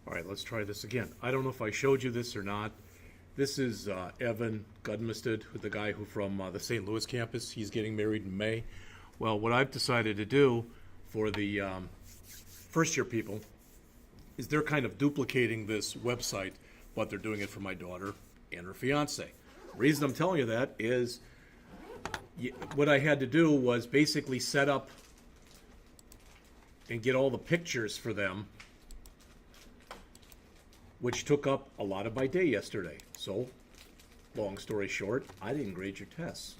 All right, let's try this again. I don't know if I showed you this or not. This is Evan Gudmested, the guy who from the St. Louis campus. He's getting married in May. Well, what I've decided to do for the first-year people is they're kind of duplicating this website, but they're doing it for my daughter and her fiance. The reason I'm telling you that is what I had to do was basically set up and get all the pictures for them, which took up a lot of my day yesterday. So, long story short, I didn't grade your tests.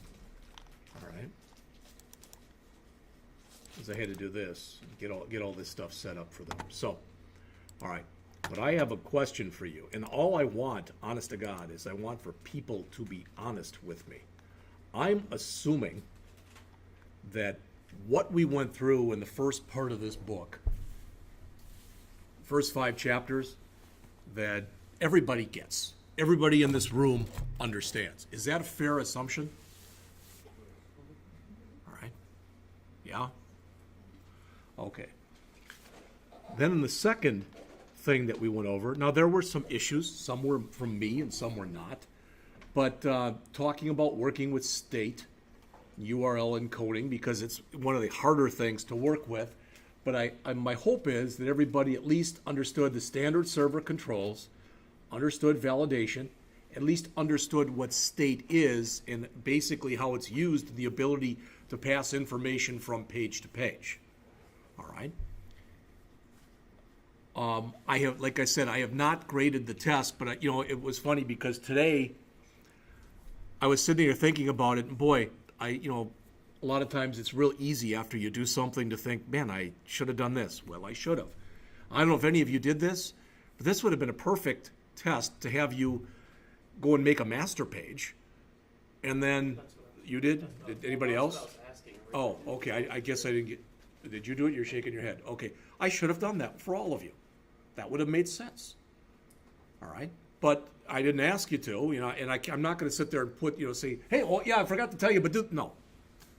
All right. Because I had to do this, get all this stuff set up for them. So, all right. But I have a question for you. And all I want, honest to God, is I want for people to be honest with me. I'm assuming that what we went through in the first part of this book, first 5 chapters, that everybody gets. Everybody in this room understands. Is that a fair assumption? All right. Yeah? Okay. Then in the second thing that we went over, now there were some issues. Some were from me and some were not. But talking about working with state, URL encoding, because it's one of the harder things to work with. But my hope is that everybody at least understood the standard server controls, understood validation, at least understood what state is and basically how it's used, the ability to pass information from page to page. All right. I have, like I said, I have not graded the test, but it was funny because today I was sitting here thinking about it, and boy, a lot of times it's real easy after you do something to think, man, I should have done this. Well, I should have. I don't know if any of you did this, but this would have been a perfect test to have you go and make a master page. And then you did? Did anybody else? Oh, okay. I guess I didn't get. Did you do it? You're shaking your head. Okay. I should have done that for all of you. That would have made sense. All right. But I didn't ask you to, and I'm not going to sit there and put, say, hey, oh, yeah, I forgot to tell you, but no.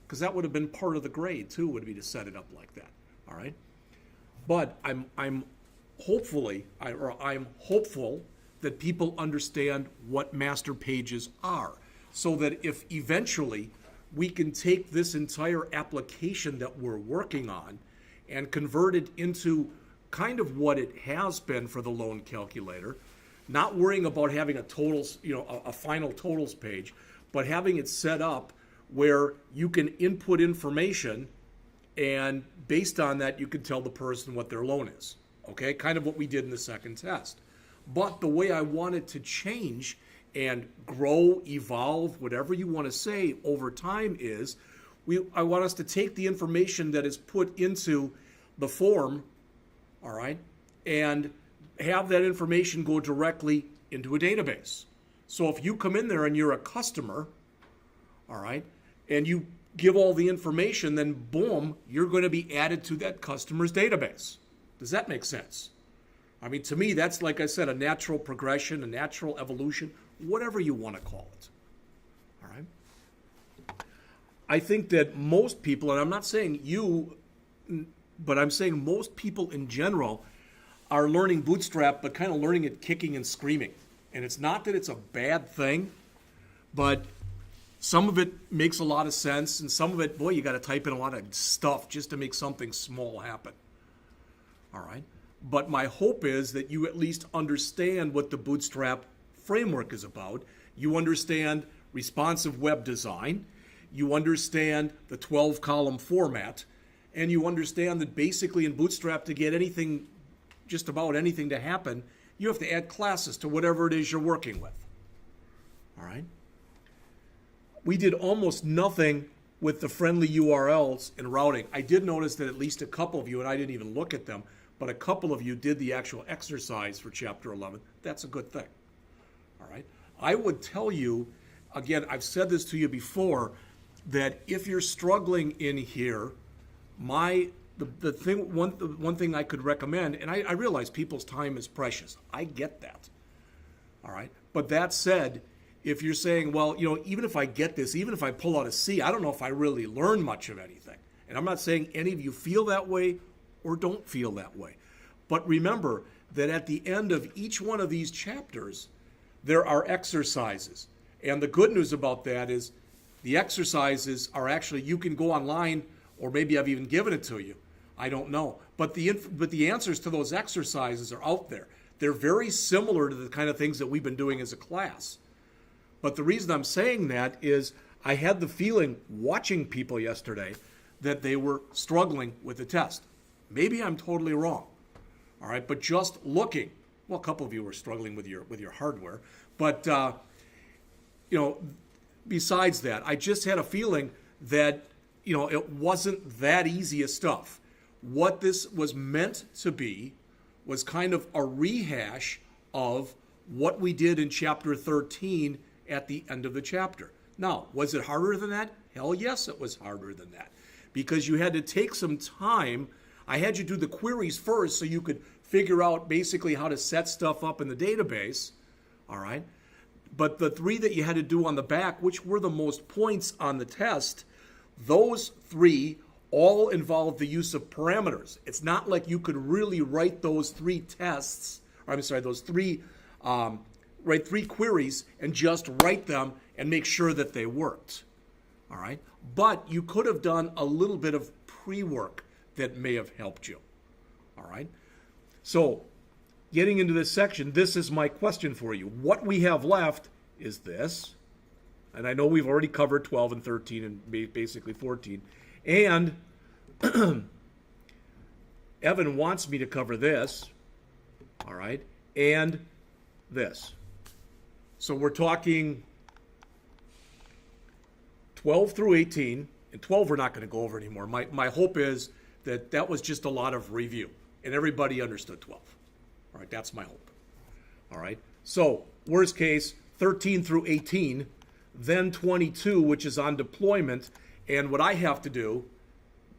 Because that would have been part of the grade too, would be to set it up like that. All right. But I'm hopeful that people understand what master pages are, so that if eventually we can take this entire application that we're working on and convert it into kind of what it has been for the loan calculator, not worrying about having a totals, a final totals page, but having it set up where you can input information and based on that you can tell the person what their loan is. Okay, kind of what we did in the second test. But the way I want it to change and grow, evolve, whatever you want to say over time is, I want us to take the information that is put into the form, all right, and have that information go directly into a database. So if you come in there and you're a customer, all right, and you give all the information, then boom, you're going to be added to that customer's database. Does that make sense? I mean, to me, that's, like I said, a natural progression, a natural evolution, whatever you want to call it. All right? I think that most people, and I'm not saying you, but I'm saying most people in general are learning Bootstrap, but kind of learning it kicking and screaming. And it's not that it's a bad thing, but some of it makes a lot of sense, and some of it, boy, you got to type in a lot of stuff just to make something small happen. All right? But my hope is that you at least understand what the Bootstrap framework is about. You understand responsive web design. You understand the 12-column format. And you understand that basically in Bootstrap, to get anything, just about anything to happen, you have to add classes to whatever it is you're working with. All right? We did almost nothing with the friendly URLs and routing. I did notice that at least a couple of you, and I didn't even look at them, but a couple of you did the actual exercise for Chapter 11. That's a good thing. All right? I would tell you, again, I've said this to you before, that if you're struggling in here, one thing I could recommend, and I realize people's time is precious. I get that. All right? But that said, if you're saying, well, even if I get this, even if I pull out a C, I don't know if I really learn much of anything. And I'm not saying any of you feel that way or don't feel that way. But remember that at the end of each one of these chapters, there are exercises. And the good news about that is the exercises are actually, you can go online, or maybe I've even given it to you. I don't know. But the answers to those exercises are out there. They're very similar to the kind of things that we've been doing as a class. But the reason I'm saying that is I had the feeling watching people yesterday that they were struggling with the test. Maybe I'm totally wrong. All right, but just looking, well, a couple of you were struggling with your hardware, but besides that, I just had a feeling that it wasn't that easy of stuff. What this was meant to be was kind of a rehash of what we did in chapter 13 at the end of the chapter. Now, was it harder than that? Hell yes, it was harder than that, because you had to take some time. I had you do the queries first so you could figure out basically how to set stuff up in the database, all right? But the 3 that you had to do on the back, which were the most points on the test, those 3 all involved the use of parameters. It's not like you could really write those 3 tests, or I'm sorry, those 3, write 3 queries and just write them and make sure that they worked, all right? But you could have done a little bit of pre-work that may have helped you, all right? So getting into this section, this is my question for you. What we have left is this, and I know we've already covered 12 and 13 and basically 14, and Evan wants me to cover this, all right, and this. So we're talking 12 through 18, and 12 we're not going to go over anymore. My hope is that was just a lot of review, and everybody understood 12. All right, that's my hope. All right, so worst case, 13 through 18, then 22, which is on deployment, and what I have to do,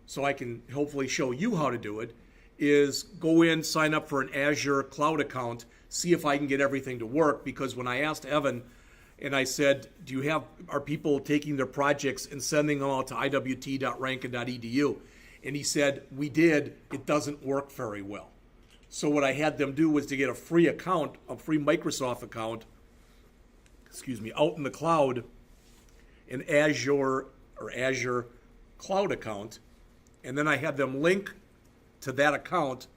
so I can hopefully show you how to do it, is go in, sign up for an Azure cloud account, see if I can get everything to work, because when I asked Evan, and I said, are people taking their projects and sending them out to iwt.rankin.edu? And he said, we did, it doesn't work very well. So what I had them do was to get a free account, a free Microsoft account, out in the cloud, an Azure cloud account, and then I had them link to that account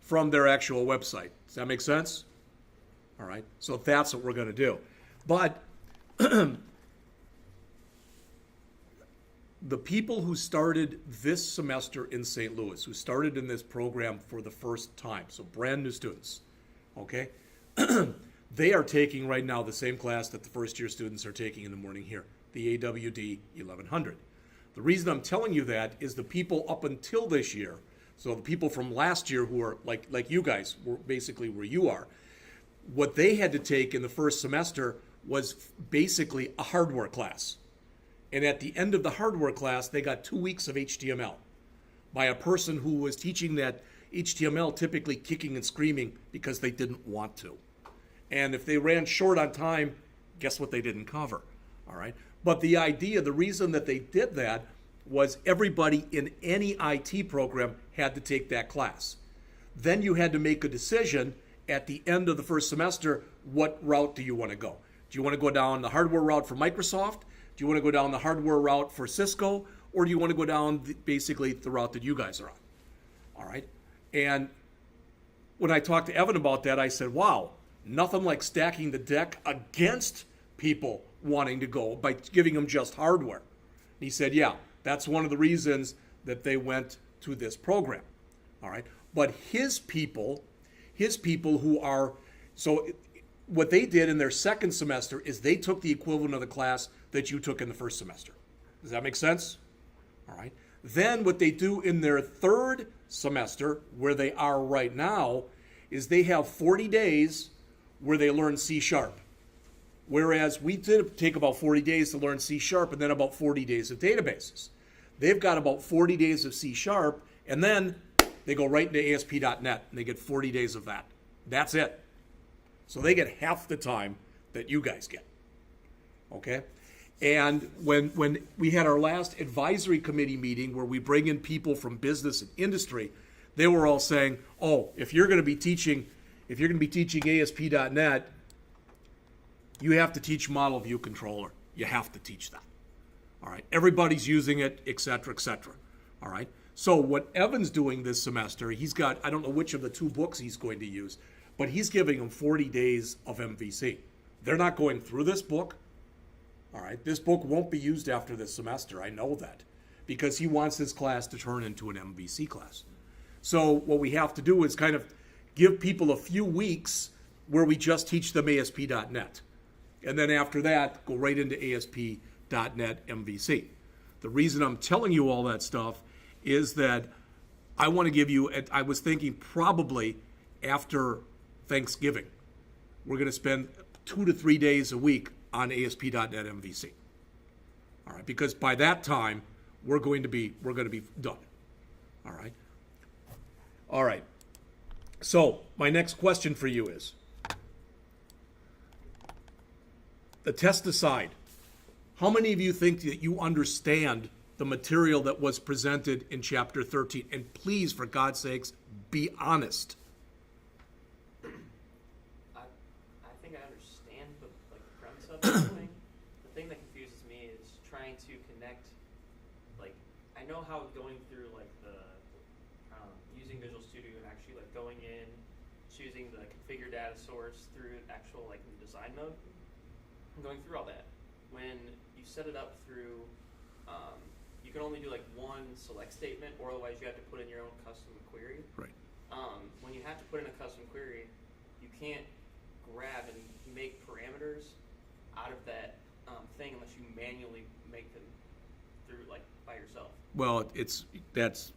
from their actual website. Does that make sense? All right, so that's what we're going to do. But the people who started this semester in St. Louis, who started in this program for the first time, so brand new students, okay, they are taking right now the same class that the first year students are taking in the morning here, the AWD1111. The reason I'm telling you that is the people up until this year, so the people from last year who are like you guys, were basically where you are, what they had to take in the first semester was basically a hardware class. And at the end of the hardware class, they got 2 weeks of HTML by a person who was teaching that HTML, typically kicking and screaming because they didn't want to. And if they ran short on time, guess what they didn't cover, all right? But the idea, the reason that they did that was everybody in any IT program had to take that class. Then you had to make a decision at the end of the first semester, what route do you want to go? Do you want to go down the hardware route for Microsoft? Do you want to go down the hardware route for Cisco? Or do you want to go down basically the route that you guys are on? All right. And when I talked to Evan about that, I said, wow, nothing like stacking the deck against people wanting to go by giving them just hardware. And he said, yeah, that's one of the reasons that they went to this program. All right. But his people who are, so what they did in their second semester is they took the equivalent of the class that you took in the first semester. Does that make sense? All right. Then what they do in their third semester, where they are right now, is they have 40 days where they learn C#. Whereas we did take about 40 days to learn C# and then about 40 days of databases. They've got about 40 days of C# and then they go right into ASP.NET and they get 40 days of that. That's it. So they get half the time that you guys get, okay? And when we had our last advisory committee meeting where we bring in people from business and industry, they were all saying, oh, if you're going to be teaching if you're going to be teaching ASP.NET, you have to teach Model View Controller. You have to teach that. All right. Everybody's using it, et cetera, et cetera. All right. So what Evan's doing this semester, he's got, I don't know which of the two books he's going to use, but he's giving them 40 days of MVC. They're not going through this book. All right. This book won't be used after this semester. I know that, because he wants this class to turn into an MVC class. So what we have to do is kind of give people a few weeks where we just teach them ASP.NET. And then after that, go right into ASP.NET MVC. The reason I'm telling you all that stuff is that I want to give you, I was thinking probably after Thanksgiving, we're going to spend 2 to 3 days a week on ASP.NET MVC. All right, because by that time, we're going to be done. All right. All right. So my next question for you is, the test aside, how many of you think that you understand the material that was presented in Chapter 13? And please, for God's sakes, be honest. I think I understand the premise of everything. The thing that confuses me is trying to connect, I know how going through using Visual Studio and actually going in, choosing the configure data source through actual in design mode, going through all that. When you set it up through, you can only do one select statement, or otherwise you have to put in your own custom query. Right. When you have to put in a custom query, you can't grab and make parameters out of that thing unless you manually make them through by yourself. Well, that's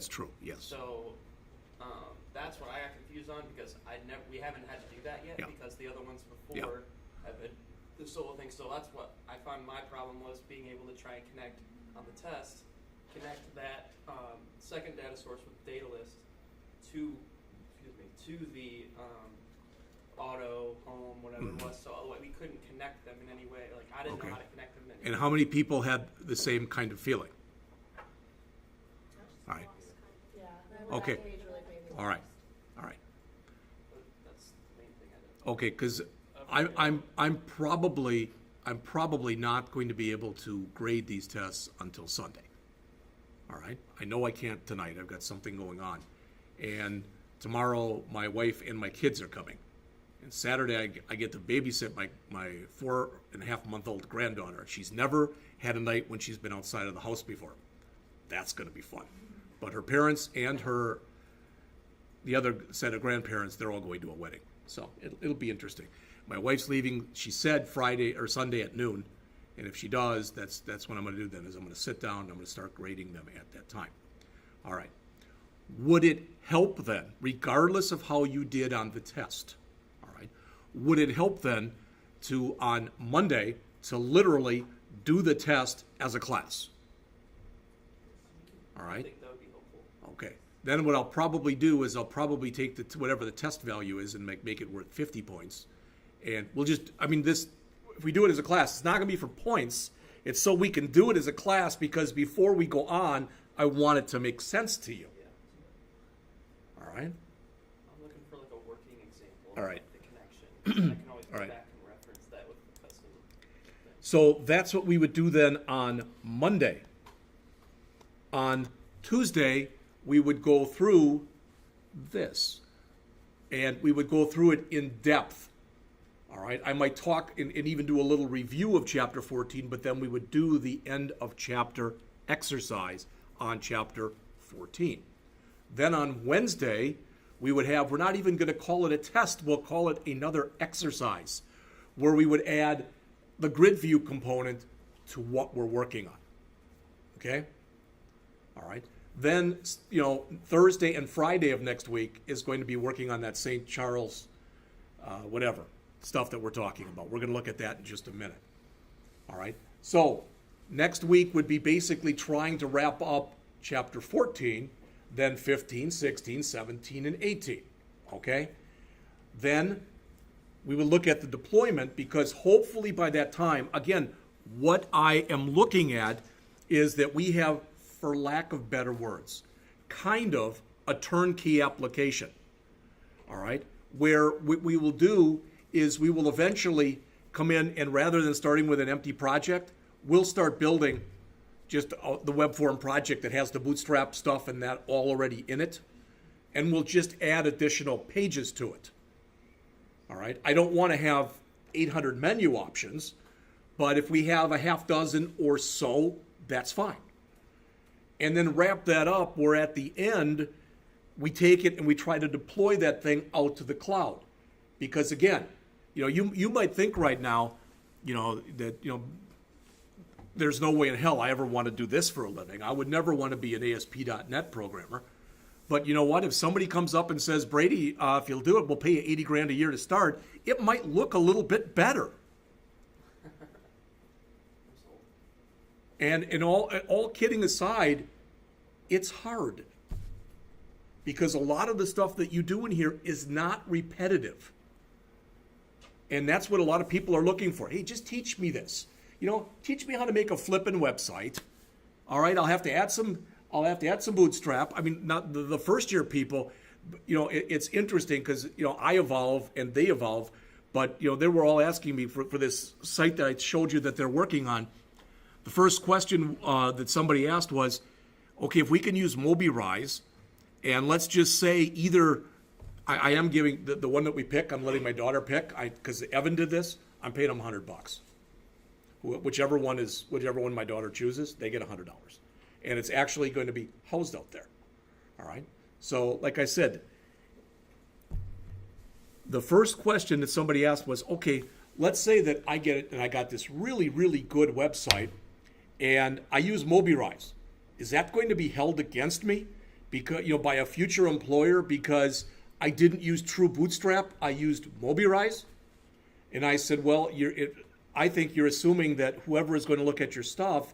true. Yes. So that's what I got confused on, because we haven't had to do that yet, Yeah. because the other ones before have been the solo thing. So that's what I found my problem was, being able to try and connect on the test, connect that second data source with data list to the auto, home, whatever it was. So we couldn't connect them in any way. I didn't know how to connect them in any And way. how many people had the same kind of feeling? All right. Yeah. Okay. All right. All right. That's the main thing I did. Okay, because I'm probably not going to be able to grade these tests until Sunday. All right. I know I can't tonight. I've got something going on, tomorrow, my wife and my kids are coming. And Saturday, I get to babysit my 4.5-month-old granddaughter. She's never had a night when she's been outside of the house before. That's going to be fun. But her parents and the other set of grandparents, they're all going to a wedding. So it'll be interesting. My wife's leaving, she said Friday or Sunday at noon. And if she does, that's what I'm going to do then, is I'm going to sit down and I'm going to start grading them at that time. All right. Would it help then, regardless of how you did on the test, all right, would it help then to, on Monday, to literally do the test as a class? All I right? think that would be helpful. Okay. Then what I'll probably do is I'll probably take whatever the test value is and make it worth 50 points. And we'll just, if we do it as a class, it's not going to be for points. It's so we can do it as a class, because before we go on, I want it to make sense to you. Yeah. All right? I'm looking for a working example All right. of the connection. I can always go All right. back and reference that with the custom thing. So that's what we would do then on Monday. On Tuesday, we would go through this, and we would go through it in depth. All right, I might talk and even do a little review of Chapter 14, but then we would do the end of chapter exercise on Chapter 14. Then on Wednesday, we're not even going to call it a test, we'll call it another exercise, where we would add the grid view component to what we're working on. Okay? All right. Then, Thursday and Friday of next week is going to be working on that St. Charles, whatever, stuff that we're talking about. We're going to look at that in just a minute. All right. So next week would be basically trying to wrap up Chapter 14, then 15, 16, 17, and 18. Okay? Then we will look at the deployment, because hopefully by that time, again, what I am looking at is that we have, for lack of better words, kind of a turnkey application. All right? where what we will do is we will eventually come in and rather than starting with an empty project, we'll start building just the web form project that has the bootstrap stuff and that all already in it. And we'll just add additional pages to it. All right. I don't want to have 800 menu options, but if we have a half dozen or so, that's fine. And then wrap that up where at the end, we take it and we try to deploy that thing out to the cloud. Because again, you might think right now, that, there's no way in hell I ever want to do this for a living. I would never want to be an ASP.NET programmer. But you know what? If somebody comes up and says, Brady, if you'll do it, we'll pay you 80 grand a year to start, it might look a little bit better. And all kidding aside, it's hard. Because a lot of the stuff that you do in here is not repetitive. And that's what a lot of people are looking for. Hey, just teach me this. Teach me how to make a flippin' website. All right, I'll have to add some bootstrap. I mean, not the first year people, it's interesting because, I evolve and they evolve. But, they were all asking me for this site that I showed you that they're working on. The first question that somebody asked was, okay, if we can use MobiRise, and let's just say either, I am giving the one that we pick, I'm letting my daughter pick, because Evan did this, I'm paying him $100. Whichever one my daughter chooses, they get $100. And it's actually going to be housed out there. All right? So, like I said, the first question that somebody asked was, okay, let's say that I get it and I got this really, really good website and I use MobiRise. Is that going to be held against me because by a future employer because I didn't use true bootstrap, I used MobiRise? And I said, well, I think you're assuming that whoever is going to look at your stuff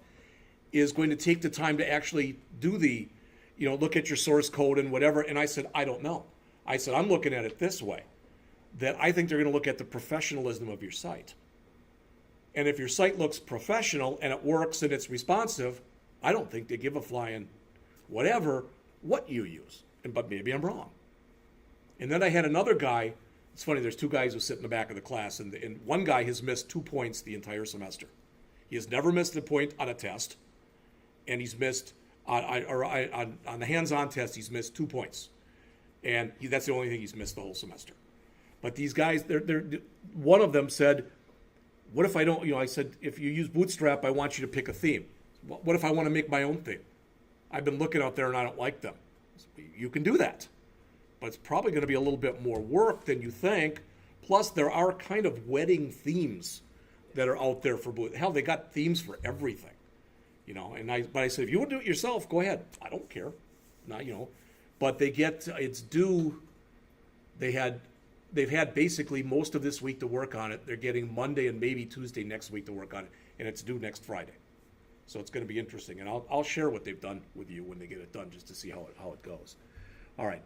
is going to take the time to actually do the, look at your source code and whatever. And I said, I don't know. I said, I'm looking at it this way, that I think they're going to look at the professionalism of your site. And if your site looks professional and it works and it's responsive, I don't think they give a flying whatever what you use. But maybe I'm wrong. And then I had another guy. It's funny, there's two guys who sit in the back of the class, and one guy has missed 2 points the entire semester. He has never missed a point on a test, and he's missed, on the hands-on test, he's missed 2 points. And that's the only thing he's missed the whole semester. But these guys, one of them said, what if I don't, I said, if you use Bootstrap, I want you to pick a theme. What if I want to make my own theme? I've been looking out there and I don't like them. You can do that. But it's probably going to be a little bit more work than you think. Plus, there are kind of wedding themes that are out there for Boot. Hell, they got themes for everything, But I said, if you want to do it yourself, go ahead. I don't care, But they get it's due. They've had basically most of this week to work on it. They're getting Monday and maybe Tuesday next week to work on it, and it's due next Friday. So it's going to be interesting, and I'll share what they've done with you when they get it done, just to see how it goes. All right.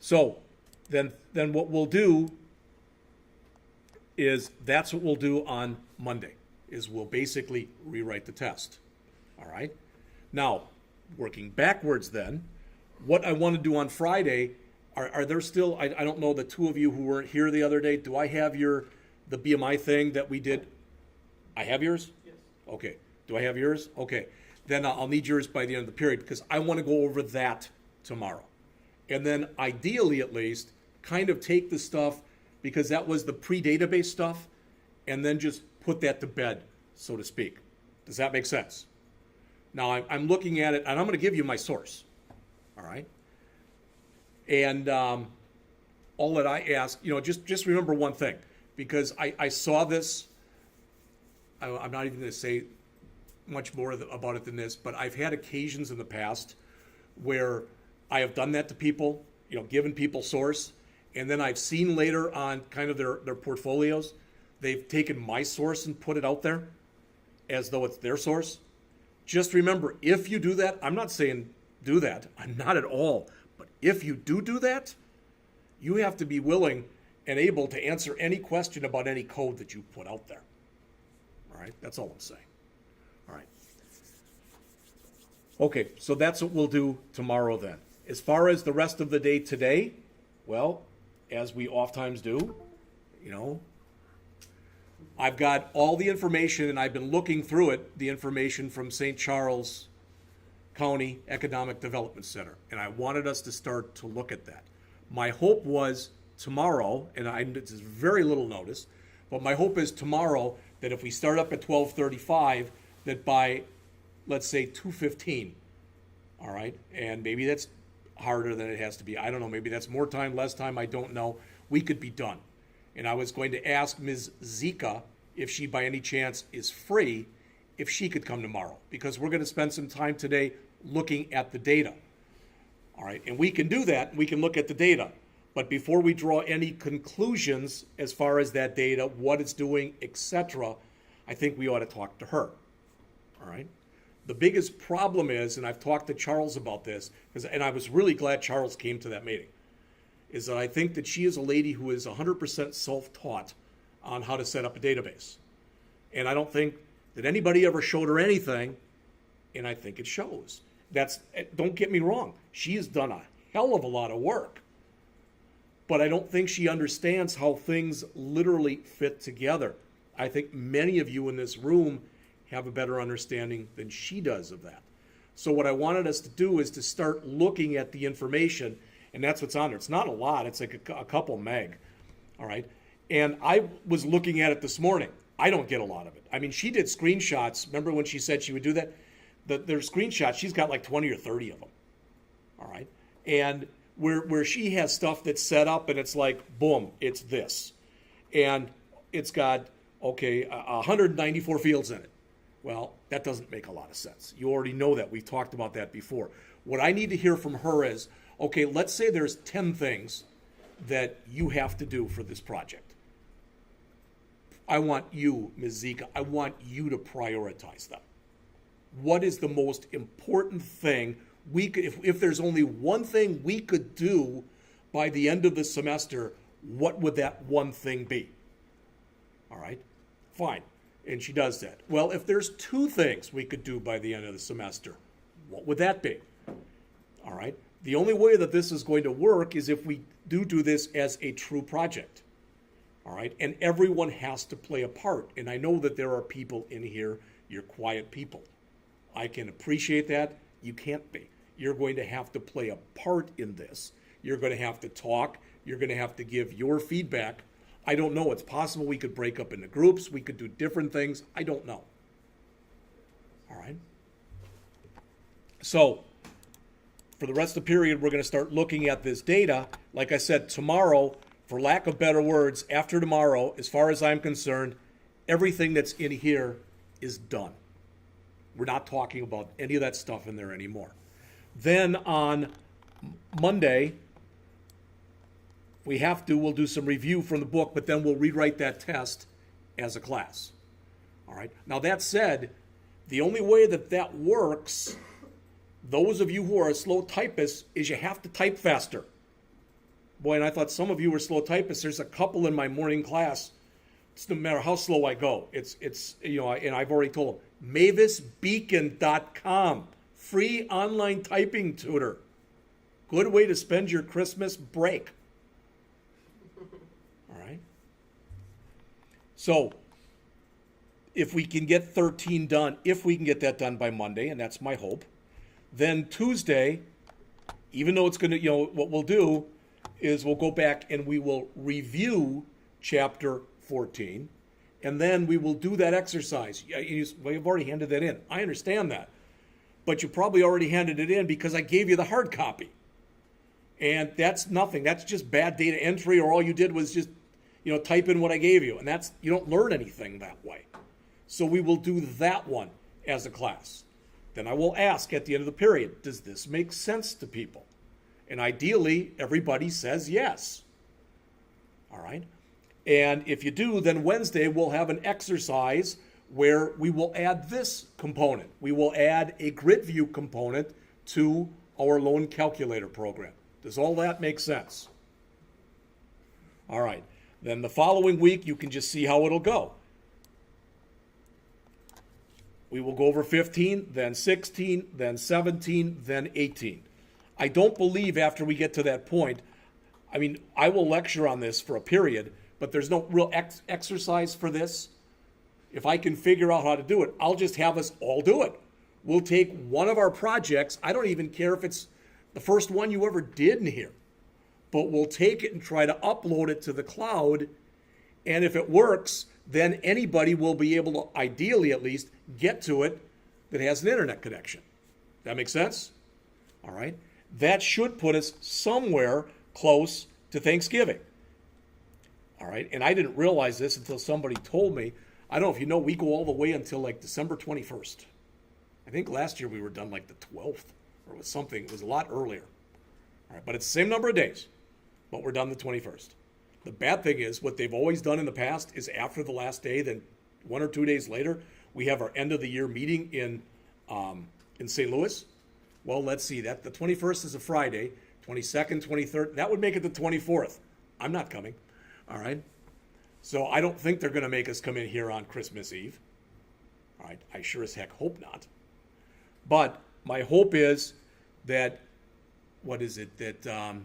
So then what we'll do is that's what we'll do on Monday, is we'll basically rewrite the test. All right? Now, working backwards then, what I want to do on Friday, are there still, I don't know, the two of you who weren't here the other day, do I have the BMI thing that we did? I have yours? Yes. Okay. Do I have yours? Okay. Then I'll need yours by the end of the period because I want to go over that tomorrow. And then ideally, at least, kind of take the stuff, because that was the pre-database stuff, and then just put that to bed, so to speak. Does that make sense? Now, I'm looking at it, and I'm going to give you my source. All right? And all that I ask, just remember one thing, because I saw this. I'm not even going to say much more about it than this, but I've had occasions in the past where I have done that to people, given people source, and then I've seen later on kind of their portfolios, they've taken my source and put it out there as though it's their source. Just remember, if you do that, I'm not saying do that, I'm not at all, but if you do that, you have to be willing and able to answer any question about any code that you put out there. All right, that's all I'm saying. All right. Okay, so that's what we'll do tomorrow then. As far as the rest of the day today, well, as we oftentimes do, you know, I've got all the information, and I've been looking through it, the information from St. Charles County Economic Development Center, and I wanted us to start to look at that. My hope was tomorrow, and it's very little notice, but my hope is tomorrow that if we start up at 12:35, that by, let's say, 2:15, all right, and maybe that's harder than it has to be. I don't know, maybe that's more time, less time, I don't know. We could be done. And I was going to ask Ms. Zika if she by any chance is free, if she could come tomorrow, because we're going to spend some time today looking at the data. All right, and we can do that, we can look at the data. But before we draw any conclusions as far as that data, what it's doing, etc., I think we ought to talk to her. All right? The biggest problem is, and I've talked to Charles about this, and I was really glad Charles came to that meeting, is that I think that she is a lady who is 100% self-taught on how to set up a database. And I don't think that anybody ever showed her anything, and I think it shows. Don't get me wrong, she has done a hell of a lot of work, but I don't think she understands how things literally fit together. I think many of you in this room have a better understanding than she does of that. So what I wanted us to do is to start looking at the information, and that's what's on there. It's not a lot, it's like a couple meg, all right? And I was looking at it this morning. I don't get a lot of it. I mean, she did screenshots. Remember when she said she would do that? Their screenshots, she's got like 20 or 30 of them, all right? And where she has stuff that's set up and it's like, boom, it's this. And it's got, 194 fields in it. Well, that doesn't make a lot of sense. You already know that. We've talked about that before. What I need to hear from her is, okay, let's say there's 10 things that you have to do for this project. I want you, Ms. Zika, I want you to prioritize them. What is the most important thing we could, if there's only one thing we could do by the end of the semester, what would that one thing be? All right, fine. And she does that. Well, if there's two things we could do by the end of the semester, what would that be? All right. The only way that this is going to work is if we do this as a true project. All right. And everyone has to play a part. And I know that there are people in here, you're quiet people. I can appreciate that. You can't be. You're going to have to play a part in this. You're going to have to talk. You're going to have to give your feedback. I don't know. It's possible we could break up into groups. We could do different things. I don't know. All right. So for the rest of the period, we're going to start looking at this data. Like I said, tomorrow, for lack of better words, after tomorrow, as far as I'm concerned, everything that's in here is done. We're not talking about any of that stuff in there anymore. Then on Monday, we'll do some review from the book, but then we'll rewrite that test as a class. All right. Now that said, the only way that works, those of you who are slow typists, is you have to type faster. Boy, and I thought some of you were slow typists. There's a couple in my morning class. It's no matter how slow I go. It's and I've already told them, mavisbeacon.com, free online typing tutor. Good way to spend your Christmas break. All right. So if we can get 13 done, if we can get that done by Monday, and that's my hope, then Tuesday, even though it's going to, what we'll do is we'll go back and we will review chapter 14, and then we will do that exercise. Well, you've already handed that in. I understand that. But you probably already handed it in because I gave you the hard copy. And that's nothing. That's just bad data entry, or all you did was just, type in what I gave you. And you don't learn anything that way. So we will do that one as a class. Then I will ask at the end of the period, does this make sense to people? And ideally, everybody says yes. All right? And if you do, then Wednesday we'll have an exercise where we will add this component. We will add a grid view component to our loan calculator program. Does all that make sense? All right. Then the following week, you can just see how it'll go. We will go over 15, then 16, then 17, then 18. I don't believe after we get to that point, I mean, I will lecture on this for a period, but there's no real exercise for this. If I can figure out how to do it, I'll just have us all do it. We'll take one of our projects. I don't even care if it's the first one you ever did in here, but we'll take it and try to upload it to the cloud. And if it works, then anybody will be able to, ideally at least, get to it that has an internet connection. That makes sense? All right. That should put us somewhere close to Thanksgiving. All right. And I didn't realize this until somebody told me. I don't know if you know, we go all the way until like December 21st. I think last year we were done like the 12th or it was something. It was a lot earlier. All right. But it's the same number of days, but we're done the 21st. The bad thing is what they've always done in the past is after the last day, then 1 or 2 days later, we have our end of the year meeting in St. Louis. Well, let's see, that the 21st is a Friday, 22nd, 23rd, that would make it the 24th. I'm not coming, all right? So I don't think they're going to make us come in here on Christmas Eve. All right, I sure as heck hope not. But my hope is that, what is it, that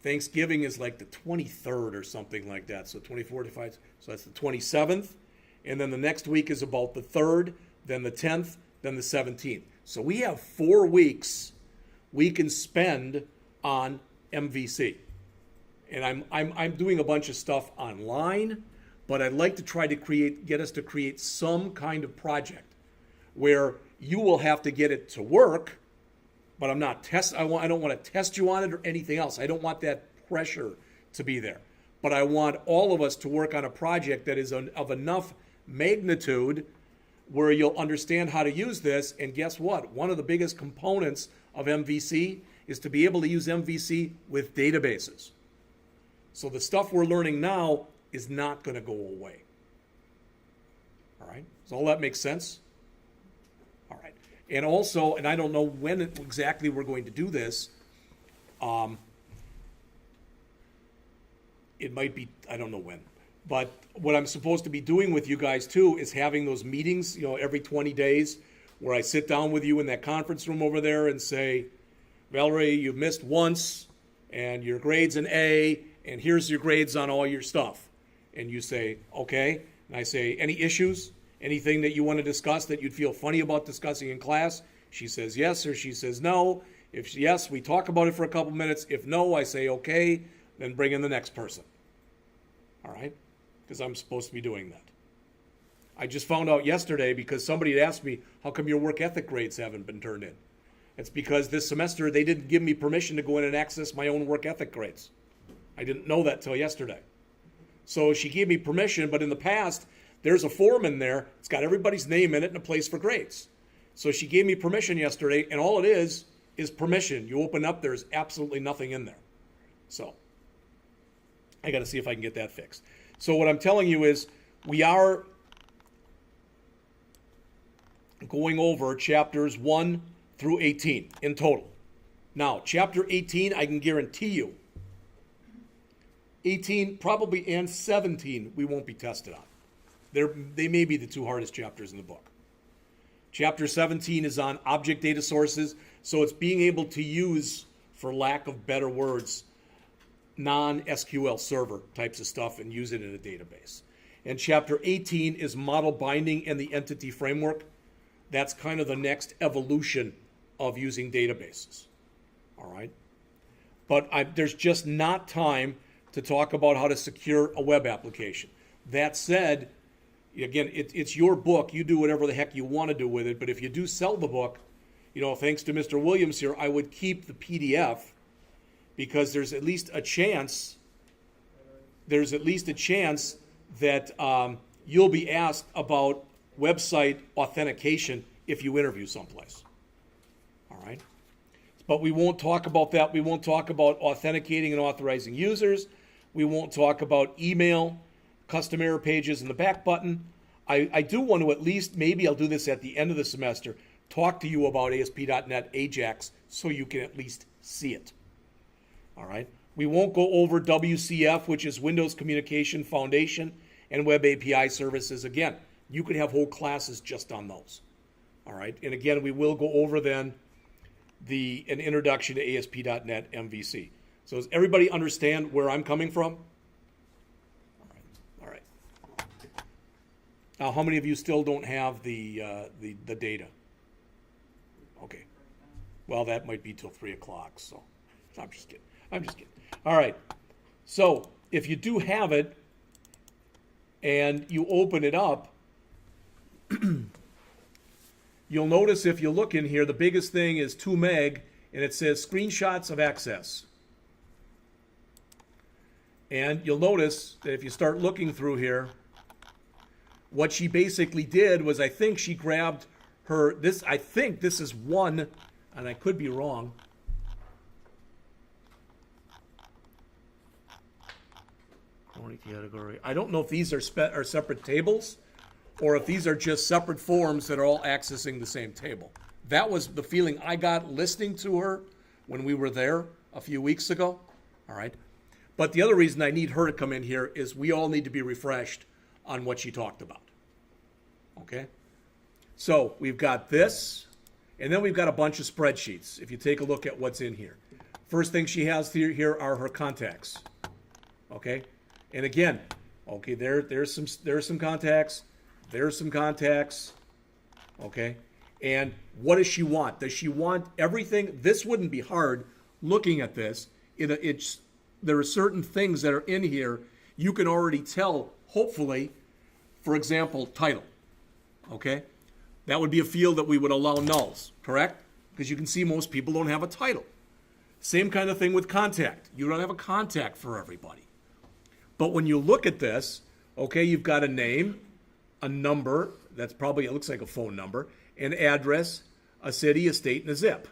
Thanksgiving is like the 23rd or something like that. So 24, 25, so that's the 27th. And then the next week is about the 3rd, then the 10th, then the 17th. So we have 4 weeks we can spend on MVC. And I'm doing a bunch of stuff online, but I'd like to try to get us to create some kind of project where you will have to get it to work, but I don't want to test you on it or anything else. I don't want that pressure to be there. But I want all of us to work on a project that is of enough magnitude where you'll understand how to use this. And guess what? One of the biggest components of MVC is to be able to use MVC with databases. So the stuff we're learning now is not going to go away. All right? Does all that make sense? All right. And also, and I don't know when exactly we're going to do this. It might be, I don't know when. But what I'm supposed to be doing with you guys too is having those meetings, every 20 days where I sit down with you in that conference room over there and say, Valerie, you've missed once and your grade's an A and here's your grades on all your stuff. And you say, okay. And I say, any issues? Anything that you want to discuss that you'd feel funny about discussing in class? She says yes or she says no. If yes, we talk about it for a couple minutes. If no, I say okay, then bring in the next person. All right? Because I'm supposed to be doing that. I just found out yesterday because somebody had asked me, how come your work ethic grades haven't been turned in? It's because this semester they didn't give me permission to go in and access my own work ethic grades. I didn't know that till yesterday. So she gave me permission, but in the past, there's a form in there. It's got everybody's name in it and a place for grades. So she gave me permission yesterday, and all it is permission. You open up, there's absolutely nothing in there. So I got to see if I can get that fixed. So what I'm telling you is we are going over chapters 1 through 18 in total. Now, chapter 18, I can guarantee you, 18 probably and 17 we won't be tested on. They may be the 2 hardest chapters in the book. Chapter 17 is on object data sources, so it's being able to use, for lack of better words, non-SQL server types of stuff and use it in a database. And chapter 18 is model binding and the entity framework. That's kind of the next evolution of using databases. All right? But there's just not time to talk about how to secure a web application. That said, again, it's your book. You do whatever the heck you want to do with it. But if you do sell the book, thanks to Mr. Williams here, I would keep the PDF because there's at least a chance that you'll be asked about website authentication if you interview someplace. All right? But we won't talk about that. We won't talk about authenticating and authorizing users. We won't talk about email, custom error pages, and the back button. I do want to at least, maybe I'll do this at the end of the semester, talk to you about ASP.NET Ajax so you can at least see it. All right? We won't go over WCF, which is Windows Communication Foundation, and Web API Services. Again, you could have whole classes just on those. All right? And again, we will go over then an introduction to ASP.NET MVC. So does everybody understand where I'm coming from? All right. Now, how many of you still don't have the data? Okay. Well, that might be till 3 o'clock, so I'm just kidding. I'm just kidding. All right. So if you do have it and you open it up, you'll notice if you look in here, the biggest thing is 2 meg, and it says screenshots of access. And you'll notice that if you start looking through here, what she basically did was, I think she grabbed I think this is one, and I could be wrong. Category. I don't know if these are separate tables, or if these are just separate forms that are all accessing the same table. That was the feeling I got listening to her when we were there a few weeks ago. All right. But the other reason I need her to come in here is we all need to be refreshed on what she talked about. Okay? So we've got this, and then we've got a bunch of spreadsheets, if you take a look at what's in here. First thing she has here are her contacts. Okay? And again, okay, there's some contacts, there's some contacts. Okay? And what does she want? Does she want everything? This wouldn't be hard looking at this. There are certain things that are in here you can already tell, hopefully, for example, title. Okay? That would be a field that we would allow nulls, correct? Because you can see most people don't have a title. Same kind of thing with contact. You don't have a contact for everybody. But when you look at this, okay, you've got a name, a number, that's probably, it looks like a phone number, an address, a city, a state, and a zip.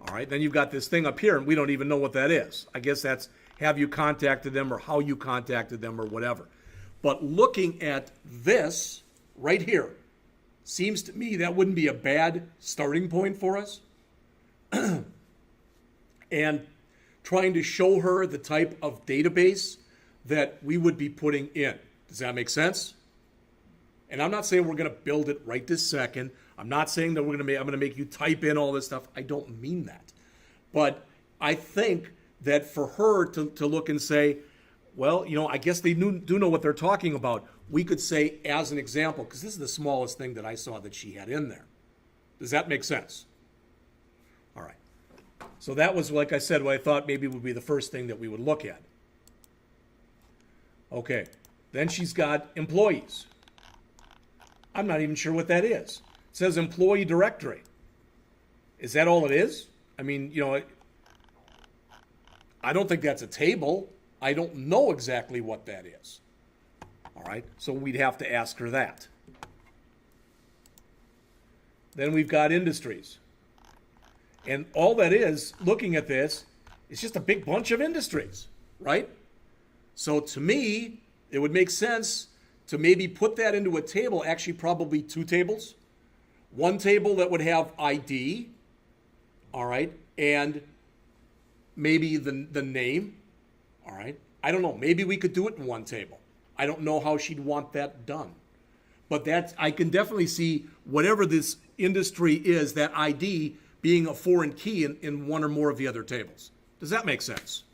All right, then you've got this thing up here, and we don't even know what that is. I guess that's have you contacted them or how you contacted them or whatever. But looking at this right here, seems to me that wouldn't be a bad starting point for us. And trying to show her the type of database that we would be putting in. Does that make sense? And I'm not saying we're going to build it right this second. I'm not saying that I'm going to make you type in all this stuff. I don't mean that. But I think that for her to look and say, well, I guess they do know what they're talking about. We could say, as an example, because this is the smallest thing that I saw that she had in there. Does that make sense? All right. So that was, like I said, what I thought maybe would be the first thing that we would look at. Okay. Then she's got employees. I'm not even sure what that is. It says employee directory. Is that all it is? I mean, I don't think that's a table. I don't know exactly what that is. All right, so we'd have to ask her that. Then we've got industries. And all that is, looking at this, is just a big bunch of industries, right? So to me, it would make sense to maybe put that into a table, actually probably 2 tables. One table that would have ID, all right, and maybe the name, all right. I don't know, maybe we could do it in one table. I don't know how she'd want that done. But I can definitely see whatever this industry is, that ID being a foreign key in one or more of the other tables. Does that make sense?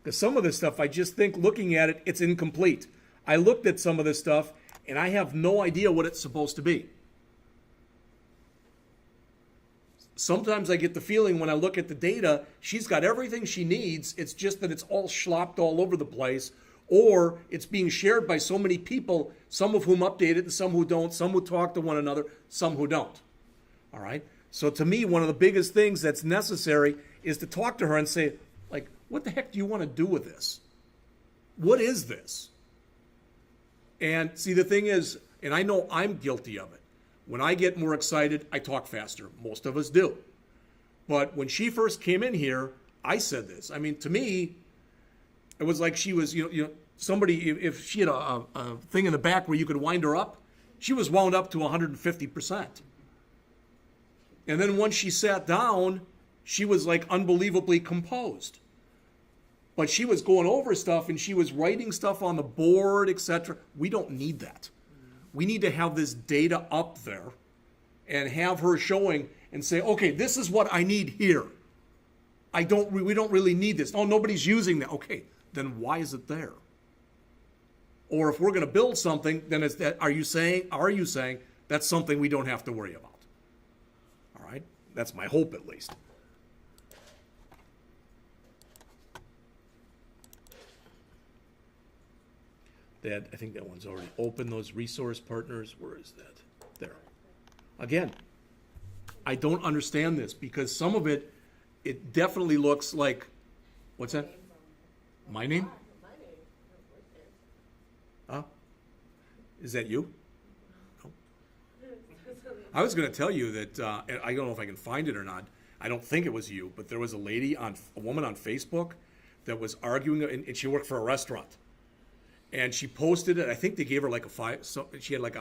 Because some of this stuff, I just think looking at it, it's incomplete. I looked at some of this stuff, and I have no idea what it's supposed to be. Sometimes I get the feeling when I look at the data, she's got everything she needs. It's just that it's all slopped all over the place, or it's being shared by so many people, some of whom update it and some who don't, some who talk to one another, some who don't. All right? So to me, one of the biggest things that's necessary is to talk to her and say, like, what the heck do you want to do with this? What is this? And see, the thing is, and I know I'm guilty of it. When I get more excited, I talk faster. Most of us do. But when she first came in here, I said this. I mean, to me, it was like she was, somebody, if she had a thing in the back where you could wind her up, she was wound up to 150%. And then once she sat down, she was like unbelievably composed. But she was going over stuff and she was writing stuff on the board, etc. We don't need that. we need to have this data up there and have her showing and say, okay, this is what I need here. We don't really need this. Oh, nobody's using that. Okay, then why is it there? Or if we're going to build something, then it's that. Are you saying that's something we don't have to worry about? All right, that's my hope at least. I think that one's already open. Those resource partners. Where is that? There. Again, I don't understand this because some of it definitely looks like, what's that? My name? Huh? Is that you? No. I was going to tell you that, and I don't know if I can find it or not. I don't think it was you, but there was a woman on Facebook that was arguing, and she worked for a restaurant. And she posted it. I think they gave her like she had like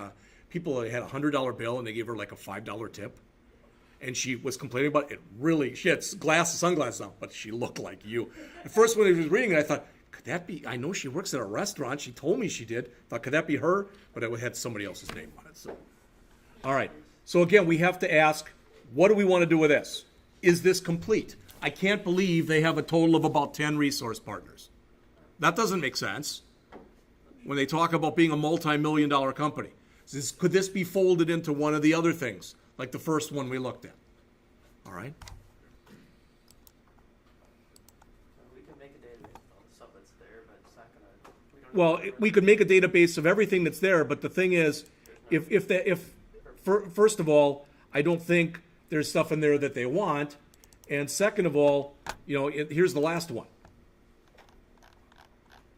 people had a $100 bill and they gave her like a $5 tip. And she was complaining about it. Really, she had sunglasses on, but she looked like you. At first, when I was reading it, I thought, could that be? I know she works at a restaurant. She told me she did. I thought, could that be her? But it had somebody else's name on it. So, all right. So again, we have to ask, what do we want to do with this? Is this complete? I can't believe they have a total of about 10 resource partners. That doesn't make sense. When they talk about being a multi-million-dollar company, could this be folded into one of the other things, like the first one we looked at? All right. We can make a database of all the stuff that's there, but it's not gonna. We could make a database of everything that's there, but the thing is, first of all, I don't think there's stuff in there that they want, and second of all, here's the last one.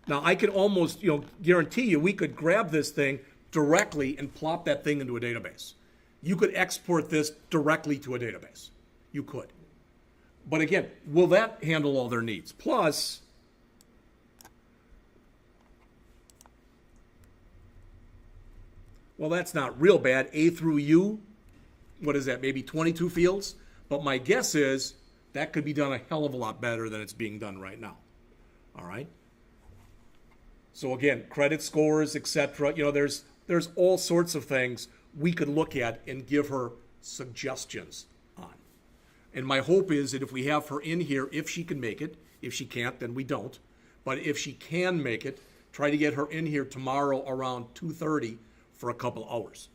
Now, I can almost, guarantee you we could grab this thing directly and plop that thing into a database. You could export this directly to a database. You could. But again, will that handle all their needs? Plus, well, that's not real bad. A through U, what is that, maybe 22 fields? But my guess is that could be done a hell of a lot better than it's being done right now. All right? So again, credit scores, etc. There's all sorts of things we could look at and give her suggestions on. And my hope is that if we have her in here, if she can make it, if she can't, then we don't. But if she can make it, try to get her in here tomorrow around 2:30 for a couple hours.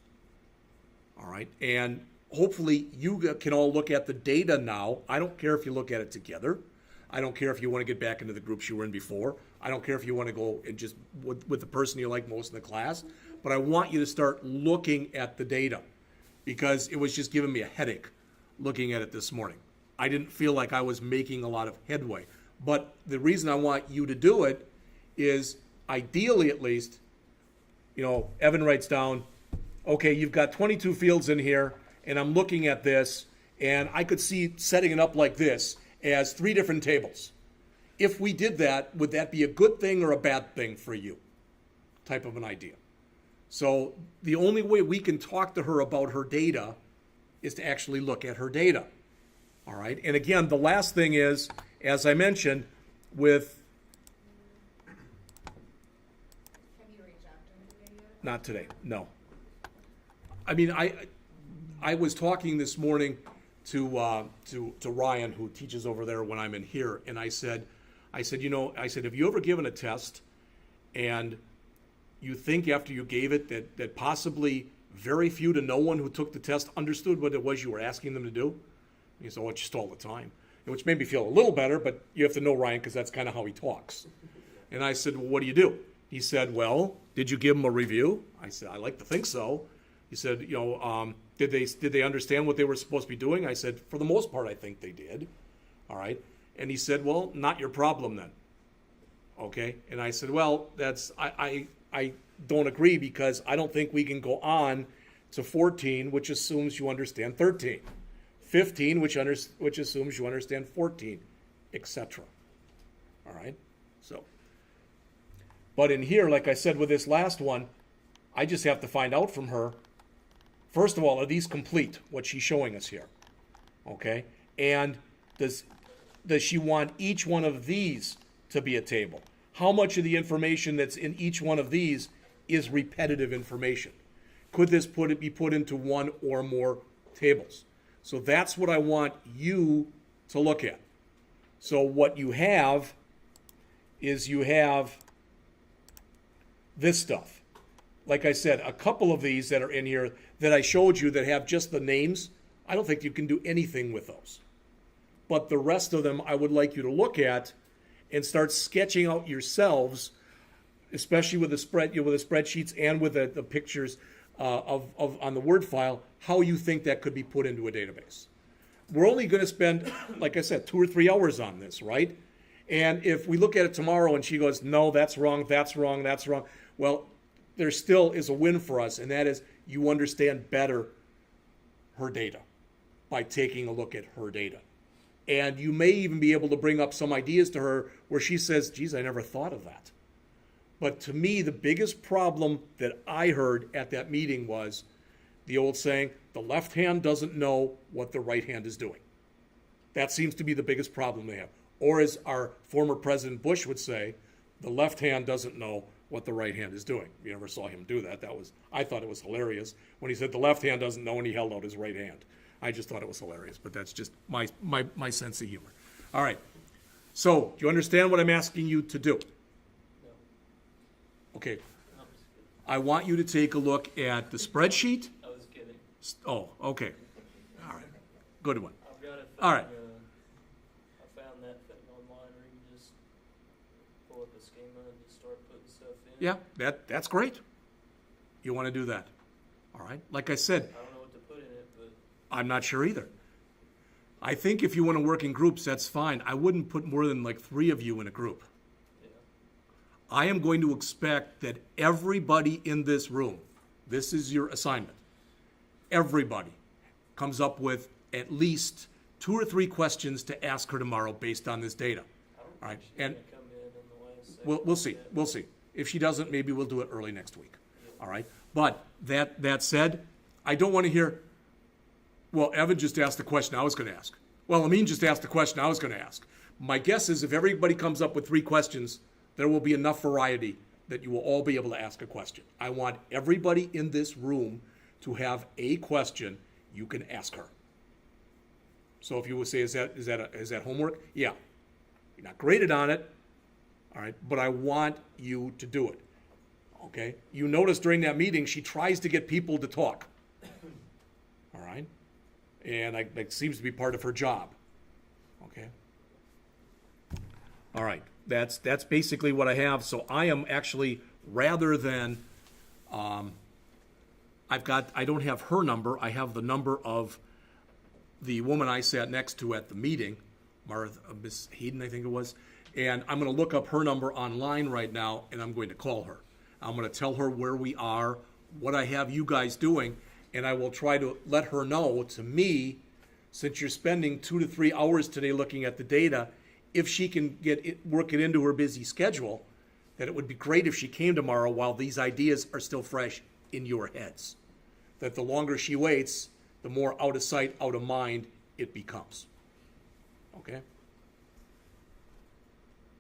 All right? And hopefully you can all look at the data now. I don't care if you look at it together. I don't care if you want to get back into the groups you were in before. I don't care if you want to go and just with the person you like most in the class. But I want you to start looking at the data because it was just giving me a headache looking at it this morning. I didn't feel like I was making a lot of headway. But the reason I want you to do it is ideally at least, Evan writes down, okay, you've got 22 fields in here and I'm looking at this and I could see setting it up like this as 3 different tables. If we did that, would that be a good thing or a bad thing for you? Type of an idea. So the only way we can talk to her about her data is to actually look at her data. All right. And again, the last thing is, as I mentioned, with. Have you reached out to her yet? Not today. No. I mean, I was talking this morning to Ryan, who teaches over there when I'm in here, and I said, have you ever given a test and you think after you gave it that possibly very few to no one who took the test understood what it was you were asking them to do? And he said, it's just all the time, which made me feel a little better, but you have to know Ryan because that's kind of how he talks. And I said, well, what do you do? He said, well, did you give them a review? I said, I like to think so. He said, did they understand what they were supposed to be doing? I said, for the most part, I think they did. All right. And he said, well, not your problem then. Okay. And I said, well, I don't agree because I don't think we can go on to 14, which assumes you understand 13, 15, which assumes you understand 14, etc. All right. So, but in here, like I said with this last one, I just have to find out from her. First of all, are these complete, what she's showing us here? Okay? And does she want each one of these to be a table? How much of the information that's in each one of these is repetitive information? could this be put into one or more tables? So that's what I want you to look at. So what you have is you have this stuff. Like I said, a couple of these that are in here that I showed you that have just the names, I don't think you can do anything with those. But the rest of them I would like you to look at and start sketching out yourselves, especially with the spreadsheets and with the pictures on the Word file, how you think that could be put into a database. We're only going to spend, like I said, 2 or 3 hours on this, right? And if we look at it tomorrow and she goes, no, that's wrong, that's wrong, that's wrong, well, there still is a win for us, and that is you understand better her data by taking a look at her data. And you may even be able to bring up some ideas to her where she says, geez, I never thought of that. But to me, the biggest problem that I heard at that meeting was the old saying, the left hand doesn't know what the right hand is doing. That seems to be the biggest problem they have. Or as our former President Bush would say, the left hand doesn't know what the right hand is doing. You never saw him do that. I thought it was hilarious when he said the left hand doesn't know and he held out his right hand. I just thought it was hilarious, but that's just my sense of humor. All right. So, do you understand what I'm asking you to do? Okay. I want you to take a look at the spreadsheet. I was kidding. Oh, okay. All right. Good one. I've got it. All right. I found that thing online where you can just pull up a schema and just start putting stuff in. Yeah, that's great. You want to do that. All right. Like I said, I don't know what to put in it, but I'm not sure either. I think if you want to work in groups, that's fine. I wouldn't put more than like 3 of you in a group. yeah. I am going to expect that everybody in this room, this is your assignment, everybody comes up with at least 2 or 3 questions to ask her tomorrow based on this data. I don't All right, think she's and gonna come in the last second we'll see. yet. We'll see. If she doesn't, maybe we'll do it early next week. All right. But that said, I don't want to hear, well, Evan just asked the question I was going to ask. Well, Amin just asked the question I was going to ask. My guess is if everybody comes up with 3 questions, there will be enough variety that you will all be able to ask a question. I want everybody in this room to have a question you can ask her. So if you would say, is that homework? Yeah. You're not graded on it, all right, but I want you to do it, okay? You notice during that meeting, she tries to get people to talk, all right? And that seems to be part of her job, okay? All right, that's basically what I have. So I am actually, rather than, I don't have her number, I have the number of the woman I sat next to at the meeting, Miss Hayden, I think it was, and I'm going to look up her number online right now, and I'm going to call her. I'm going to tell her where we are, what I have you guys doing, and I will try to let her know, to me, since you're spending 2 to 3 hours today looking at the data, if she can work it into her busy schedule, that it would be great if she came tomorrow while these ideas are still fresh in your heads. That the longer she waits, the more out of sight, out of mind it becomes. Okay?